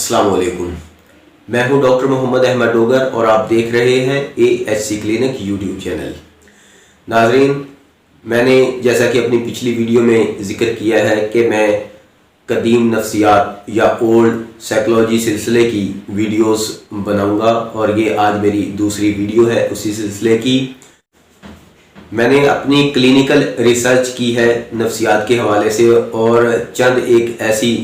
अस्सलाम वालेकुम। मैं हूं डॉक्टर मोहम्मद अहमद डोगर और आप देख रहे हैं AHC क्लिनिक यूट्यूब चैनल। नाजरीन, मैंने जैसा कि अपनी पिछली वीडियो में ज़िक्र किया है कि मैं कदीम नफ्सियात या ओल्ड साइकोलॉजी सिलसिले की वीडियोस बनाऊंगा और ये आज मेरी दूसरी वीडियो है उसी सिलसिले की। मैंने अपनी क्लिनिकल रिसर्च की है नफ्सियात के हवाले से और चंद एक ऐसी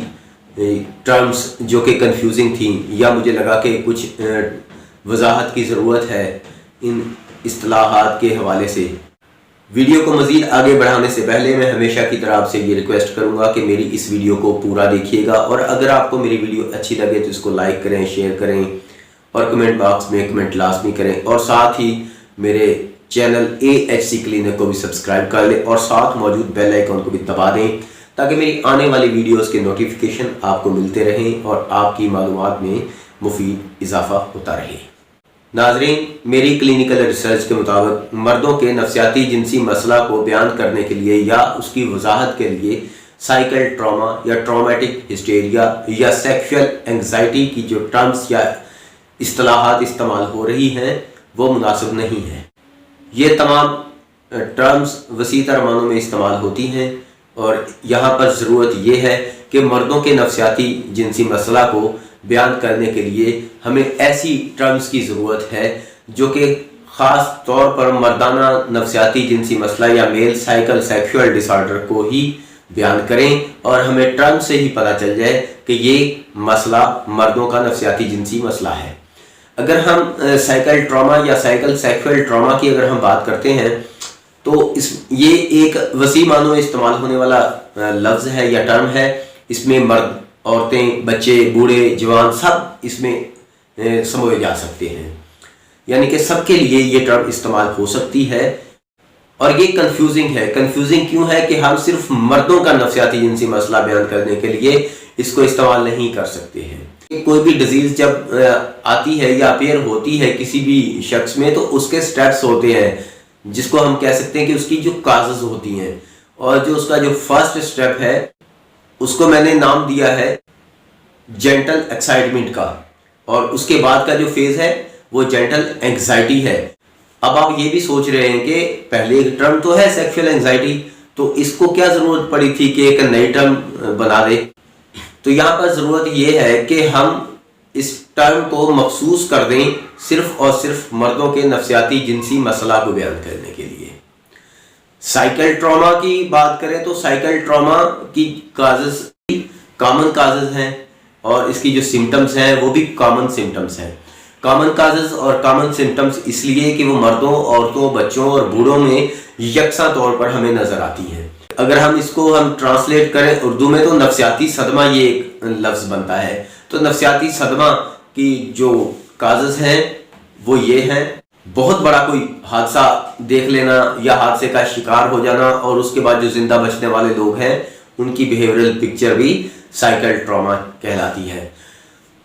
टर्म्स जो कि कंफ्यूजिंग थी या मुझे लगा कि कुछ वजाहत की ज़रूरत है इन इस्तिलाहात के हवाले से। वीडियो को मज़ीद आगे बढ़ाने से पहले मैं हमेशा की तरह आपसे ये रिक्वेस्ट करूंगा कि मेरी इस वीडियो को पूरा देखिएगा और अगर आपको मेरी वीडियो अच्छी लगे तो इसको लाइक करें, शेयर करें और कमेंट बॉक्स में कमेंट लाजमी करें और साथ ही मेरे चैनल AHC क्लिनिक को भी सब्सक्राइब कर लें और साथ मौजूद बेल आइकन को भी दबा दें ताकि मेरी आने वाली वीडियोस के नोटिफिकेशन आपको मिलते रहें और आपकी मालूमात में मुफीद इजाफा होता रहे। नाजरीन, मेरी क्लिनिकल रिसर्च के मुताबिक मर्दों के नफ्सियाती जिनसी मसला को बयान करने के लिए या उसकी वजाहत के लिए साइकिल ट्रॉमा या ट्रॉमेटिक हिस्टेरिया या सेक्सुअल एंग्जाइटी की जो टर्म्स या इस्तिलाहात इस्तेमाल हो रही हैं वो मुनासिब नहीं है। ये तमाम टर्म्स वसी तर मानों में इस्तेमाल होती हैं और यहाँ पर ज़रूरत ये है कि मर्दों के नफ्सियाती जिनसी मसला को बयान करने के लिए हमें ऐसी टर्म्स की ज़रूरत है जो कि ख़ास तौर पर मर्दाना नफ्सियाती जिनसी मसला या मेल साइकिल सेक्सुअल डिसऑर्डर को ही बयान करें और हमें टर्म से ही पता चल जाए कि ये मसला मर्दों का नफ्सियाती जिनसी मसला है। अगर हम साइकिल ट्रॉमा या साइकिल सेक्सुअल ट्रॉमा की अगर हम बात करते हैं तो ये एक वसी मानों में इस्तेमाल होने वाला लफ्ज़ है या टर्म है। इसमें मर्द, औरतें, बच्चे, बूढ़े, जवान सब इसमें समझे जा सकते हैं, यानी कि सबके लिए ये टर्म इस्तेमाल हो सकती है। और ये कंफ्यूजिंग है। कंफ्यूजिंग क्यों है कि हम सिर्फ मर्दों का नफ्सियाती जिनसी मसला बयान करने के लिए इसको इस्तेमाल नहीं कर सकते हैं। कोई भी डिजीज़ जब आती है या अपेयर होती है किसी भी शख्स में तो उसके स्टेप्स होते हैं जिसको हम कह सकते हैं कि उसकी जो काजेज़ होती हैं और जो उसका जो फर्स्ट स्टेप है उसको मैंने नाम दिया है जेंटल एक्साइटमेंट का और उसके बाद का जो फेज है वो जेंटल एंग्जाइटी है। अब आप ये भी सोच रहे हैं कि पहले एक टर्म तो है सेक्सुअल एंग्जाइटी, तो इसको क्या ज़रूरत पड़ी थी कि एक नई टर्म बना दे। तो यहाँ पर ज़रूरत ये है कि हम इस टर्म को मखसूस कर दें सिर्फ और सिर्फ मर्दों के नफ्सियाती जिनसी मसला को बयान करने के लिए। साइकिल ट्रॉमा की बात करें तो साइकिल ट्रॉमा की काजेस कॉमन काजेस हैं और इसकी जो सिम्टम्स हैं वो भी कॉमन सिम्टम्स हैं। कॉमन काजेस और कॉमन सिम्टम्स इसलिए कि वो मर्दों, औरतों, बच्चों और बूढ़ों में यकसा तौर पर हमें नजर आती है। अगर हम इसको ट्रांसलेट करें उर्दू में तो नफ्सियाती सदमा ये एक लफ्ज़ बनता है। तो नफ्सियाती सदमा की जो काजेस हैं वो ये हैं: बहुत बड़ा कोई हादसा देख लेना या हादसे का शिकार हो जाना और उसके बाद जो जिंदा बचने वाले लोग हैं उनकी बिहेवियरल पिक्चर भी साइकिल ट्रॉमा कहलाती है।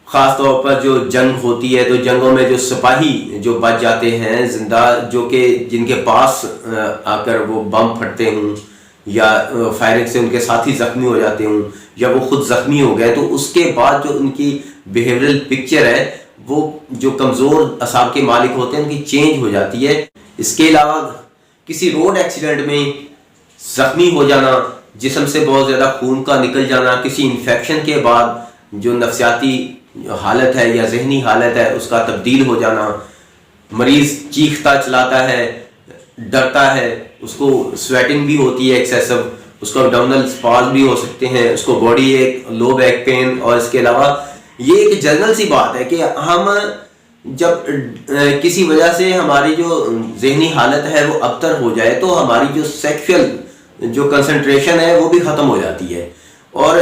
ख़ास तौर पर जो जंग होती है तो जंगों में जो सिपाही जो बच जाते हैं जिंदा, जो कि जिनके पास आकर वो बम फटते हों या फायरिंग से उनके साथी ज़ख्मी हो जाते हों या वो खुद ज़ख्मी हो गए, तो उसके बाद जो उनकी बिहेवियरल पिक्चर है वो जो कमज़ोर असाब के मालिक होते हैं उनकी चेंज हो जाती है। इसके अलावा किसी रोड एक्सीडेंट में ज़ख्मी हो जाना, जिस्म से बहुत ज़्यादा खून का निकल जाना, किसी इन्फेक्शन के बाद जो नफ्सियाती हालत है या जहनी हालत है उसका तब्दील हो जाना, मरीज़ चीखता चलाता है, डरता है, उसको स्वेटिंग भी होती है एक्सेसिव, उसको एब्डोमिनल स्पाज भी हो सकते हैं, उसको बॉडी एक लो बैक पेन। और इसके अलावा ये एक जनरल सी बात है कि हम जब किसी वजह से हमारी जो जहनी हालत है वो अबतर हो जाए तो हमारी जो सेक्सुअल जो कंसंट्रेशन है वो भी ख़त्म हो जाती है और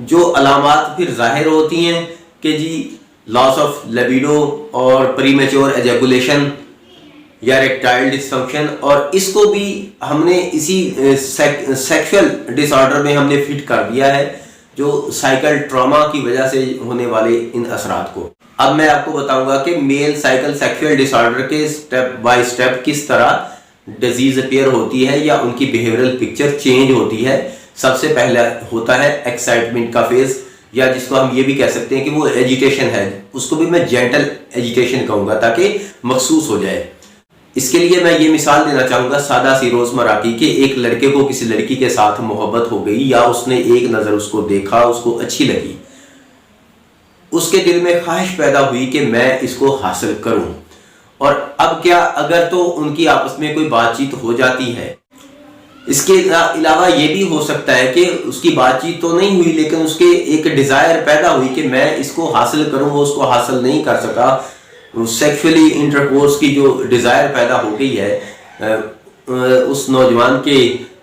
जो अलामात फिर जाहिर होती हैं कि जी लॉस ऑफ लिबिडो और प्रीमेच्योर एजैकुलेशन या इरेक्टाइल डिसफंक्शन, और इसको भी हमने इसी सेक्सुअल डिसऑर्डर में हमने फिट कर दिया है जो साइकिल ट्रॉमा की वजह से होने वाले इन असरात को। अब मैं आपको बताऊंगा कि मेल साइकिल सेक्सुअल डिसऑर्डर के स्टेप बाय स्टेप किस तरह डिजीज अपीयर होती है या उनकी बिहेवियरल पिक्चर चेंज होती है। सबसे पहले होता है एक्साइटमेंट का फेज یا جس کو ہم یہ بھی کہہ سکتے ہیں کہ وہ ایجیٹیشن ہے، اس کو بھی میں جینٹل ایجیٹیشن کہوں گا تاکہ مخصوص ہو جائے۔ اس کے لیے میں یہ مثال دینا چاہوں گا سادہ سی روزمرہ کی، کہ ایک لڑکے کو کسی لڑکی کے ساتھ محبت ہو گئی، یا اس نے ایک نظر اس کو دیکھا، اس کو اچھی لگی، اس کے دل میں خواہش پیدا ہوئی کہ میں اس کو حاصل کروں۔ اور اب کیا، اگر تو ان کی آپس میں کوئی بات چیت ہو جاتی ہے، اس کے علاوہ یہ بھی ہو سکتا ہے کہ اس کی بات چیت تو نہیں ہوئی لیکن اس کے ایک ڈیزائر پیدا ہوئی کہ میں اس کو حاصل کروں، وہ اس کو حاصل نہیں کر سکا، سیکشولی انٹرکورس کی جو ڈیزائر پیدا ہو گئی ہے اس نوجوان کے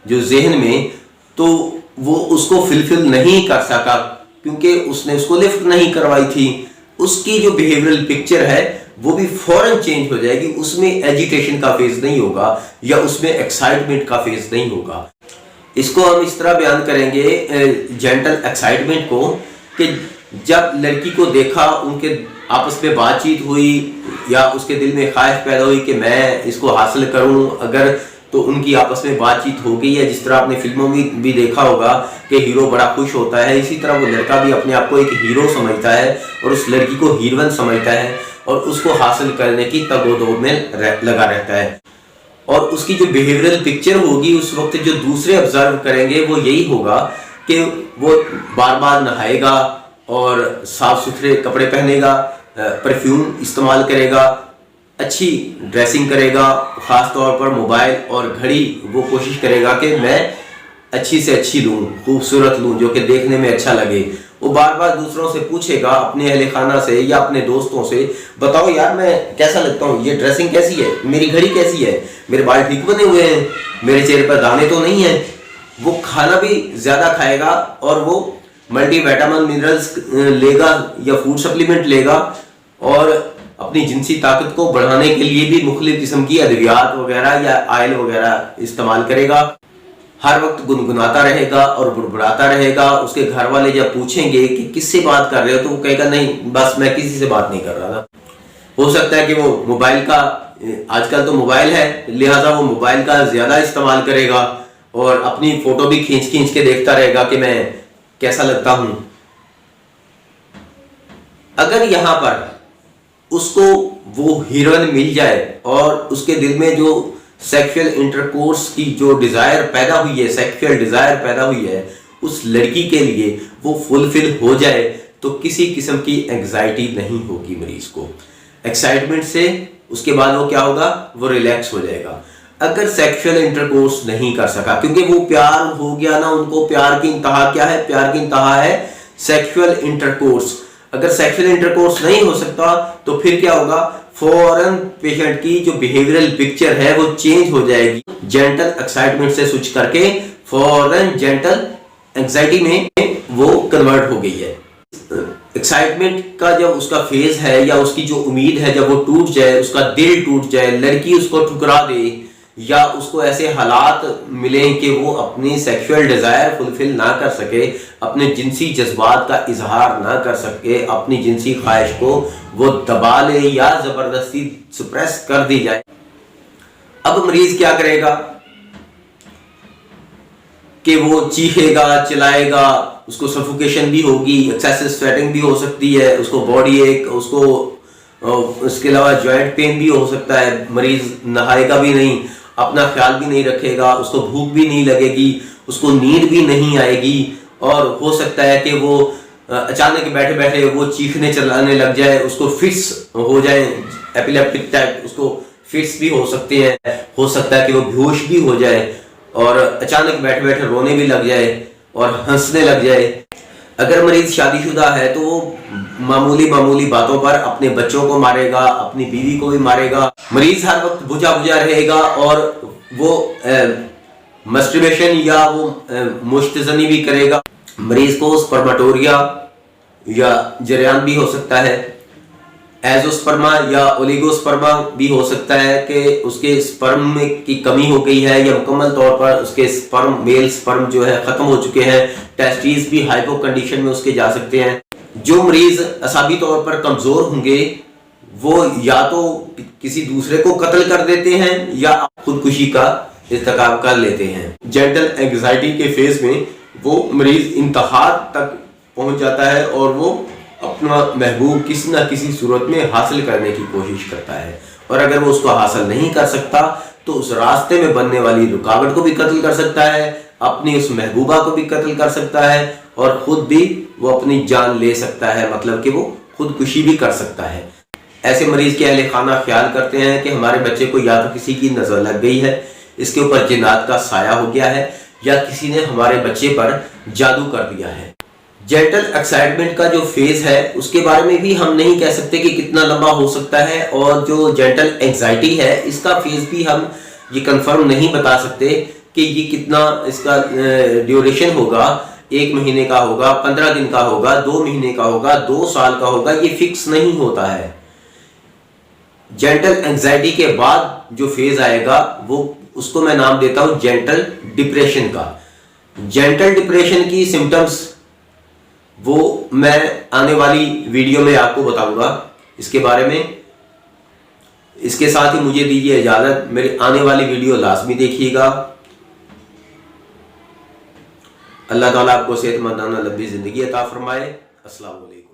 جو ذہن میں، تو وہ اس کو فلفل نہیں کر سکا کیونکہ اس نے اس کو لفٹ نہیں کروائی تھی۔ اس کی جو بیہیورل پکچر ہے وہ بھی فوراً چینج ہو جائے گی، اس میں ایجیٹیشن کا فیز نہیں ہوگا یا اس میں ایکسائٹمنٹ کا فیز نہیں ہوگا۔ اس کو ہم اس طرح بیان کریں گے جینٹل ایکسائٹمنٹ کو، کہ جب لڑکی کو دیکھا، ان کے آپس میں بات چیت ہوئی یا اس کے دل میں خواہش پیدا ہوئی کہ میں اس کو حاصل کروں، اگر تو ان کی آپس میں بات چیت ہو گئی ہے، جس طرح آپ نے فلموں میں بھی دیکھا ہوگا کہ ہیرو بڑا خوش ہوتا ہے، اسی طرح وہ لڑکا بھی اپنے آپ کو ایک ہیرو سمجھتا ہے اور اس لڑکی کو ہیروئن سمجھتا ہے اور اس کو حاصل کرنے کی تگ و دو میں لگا رہتا ہے۔ اور اس کی جو بیہیورل پکچر ہوگی اس وقت جو دوسرے آبزرو کریں گے وہ یہی ہوگا کہ وہ بار بار نہائے گا اور صاف ستھرے کپڑے پہنے گا، پرفیوم استعمال کرے گا، اچھی ڈریسنگ کرے گا، خاص طور پر موبائل اور گھڑی وہ کوشش کرے گا کہ میں اچھی سے اچھی لوں، خوبصورت لوں، جو کہ دیکھنے میں اچھا لگے۔ وہ بار بار دوسروں سے پوچھے گا، اپنے اہل خانہ سے یا اپنے دوستوں سے، بتاؤ یار میں کیسا لگتا ہوں، یہ ڈریسنگ کیسی ہے، میری گھڑی کیسی ہے، میرے بال ٹھیک بنے ہوئے ہیں، میرے چہرے پر دانے تو نہیں ہیں۔ وہ کھانا بھی زیادہ کھائے گا اور وہ ملٹی ویٹامن منرلز لے گا یا فوڈ سپلیمنٹ لے گا، اور اپنی جنسی طاقت کو بڑھانے کے لیے بھی مختلف قسم کی ادویات وغیرہ یا آئل وغیرہ استعمال کرے گا۔ ہر وقت گنگناتا رہے گا اور بڑبڑاتا رہے گا۔ اس کے گھر والے جب پوچھیں گے کہ کس سے بات کر رہے ہو، تو وہ کہے گا نہیں بس میں کسی سے بات نہیں کر رہا تھا۔ ہو سکتا ہے کہ وہ موبائل کا، آج کل تو موبائل ہے لہٰذا وہ موبائل کا زیادہ استعمال کرے گا اور اپنی فوٹو بھی کھینچ کے دیکھتا رہے گا کہ میں کیسا لگتا ہوں۔ اگر یہاں پر اس کو وہ ہیروئن مل جائے اور اس کے دل میں جو سیکشل انٹرکورس کی جو ڈیزائر پیدا ہوئی ہے، سیکشل ڈیزائر پیدا ہوئی ہے اس لڑکی کے لیے، وہ فلفل ہو جائے تو کسی قسم کی انگزائٹی نہیں ہوگی مریض کو۔ ایکسائٹمنٹ سے اس کے بعد وہ کیا ہوگا، وہ ریلیکس ہو جائے گا۔ اگر سیکشل انٹرکورس نہیں کر سکا، کیونکہ وہ پیار ہو گیا نا، ان کو پیار کی انتہا کیا ہے، پیار کی انتہا ہے سیکشل انٹرکورس۔ اگر سیکشل انٹرکورس نہیں ہو سکتا تو پھر کیا ہوگا، فوراً پیشنٹ کی جو بیہیورل پکچر ہے وہ چینج ہو جائے گی، جینٹل ایکسائٹمنٹ سے سوئچ کر کے فوراً جینٹل انگزائٹی میں وہ کنورٹ ہو گئی ہے۔ ایکسائٹمنٹ کا جب اس کا فیز ہے یا اس کی جو امید ہے جب وہ ٹوٹ جائے، اس کا دل ٹوٹ جائے، لڑکی اس کو ٹھکرا دے یا اس کو ایسے حالات ملیں کہ وہ اپنی سیکشول ڈیزائر فلفل نہ کر سکے، اپنے جنسی جذبات کا اظہار نہ کر سکے، اپنی جنسی خواہش کو وہ دبا لے یا زبردستی سپریس کر دی جائے، اب مریض کیا کرے گا کہ وہ چیخے گا، چلائے گا، اس کو سفوکیشن بھی ہوگی، ایکسیسو سویٹنگ بھی ہو سکتی ہے، اس کو باڈی ایک، اس کو اس کے علاوہ جوائنٹ پین بھی ہو سکتا ہے، مریض نہائے گا بھی نہیں، اپنا خیال بھی نہیں رکھے گا، اس کو بھوک بھی نہیں لگے گی، اس کو نیند بھی نہیں آئے گی، اور ہو سکتا ہے کہ وہ اچانک بیٹھے بیٹھے وہ چیخنے چلانے لگ جائے، اس کو فٹس ہو جائیں، ایپیلیپٹک ٹائپ، اس کو فٹس بھی ہو سکتے ہیں، ہو سکتا ہے کہ وہ بیہوش بھی ہو جائے اور اچانک بیٹھے بیٹھے رونے بھی لگ جائے اور ہنسنے لگ جائے۔ اگر مریض شادی شدہ ہے تو وہ معمولی باتوں پر اپنے بچوں کو مارے گا، اپنی بیوی کو بھی مارے گا، مریض ہر وقت بجھا رہے گا اور وہ مسٹربیشن یا وہ مشت زنی بھی کرے گا۔ مریض کو سپرماٹوریا یا جریان بھی ہو سکتا ہے، ایزوسپرما یا اولیگوسپرما بھی ہو سکتا ہے کہ اس کے سپرم کی کمی ہو گئی ہے یا مکمل طور پر اس کے سپرم، میل سپرم جو ہے ختم ہو چکے ہیں، ٹیسٹیز بھی ہائپو کنڈیشن میں اس کے جا سکتے ہیں۔ جو مریض اعصابی طور پر کمزور ہوں گے وہ یا تو کسی دوسرے کو قتل کر دیتے ہیں یا خودکشی کا ارتکاب کر لیتے ہیں۔ جینٹل اینگزائٹی کے فیز میں وہ مریض انتہا تک पहुंच जाता है और वो अपना महबूब किसी ना किसी सूरत में हासिल करने की कोशिश करता है, और अगर वो उसको हासिल नहीं कर सकता तो उस रास्ते में बनने वाली रुकावट को भी कत्ल कर सकता है, अपनी उस महबूबा को भी कत्ल कर सकता है, और खुद भी वो अपनी जान ले सकता है, मतलब कि वो खुदकुशी भी कर सकता है। ऐसे मरीज के अहले खाना ख्याल करते हैं कि हमारे बच्चे को या तो किसी की नज़र लग गई है, इसके ऊपर जिन्नात का साया हो गया है, या किसी ने हमारे बच्चे पर जादू कर दिया है। जेंटल एक्साइटमेंट का जो फेज है उसके बारे में भी हम नहीं कह सकते कि कितना लंबा हो सकता है, और जो जेंटल एंजाइटी है इसका फेज भी हम ये कंफर्म नहीं बता सकते कि ये कितना इसका ड्यूरेशन होगा, 1 महीने का होगा, 15 दिन का होगा, 2 महीने का होगा, 2 साल का होगा, ये फिक्स नहीं होता है। जेंटल एंजाइटी के बाद जो फेज आएगा वो उसको मैं नाम देता हूं जेंटल डिप्रेशन का। जेंटल डिप्रेशन की सिम्टम्स वो मैं आने वाली वीडियो में आपको बताऊंगा इसके बारे में। इसके साथ ही मुझे दीजिए इजाजत, मेरी आने वाली वीडियो लाजमी देखिएगा। अल्लाह ताला आपको सेहतमंदाना लंबी जिंदगी अता फरमाए। अस्सलाम वालेकुम।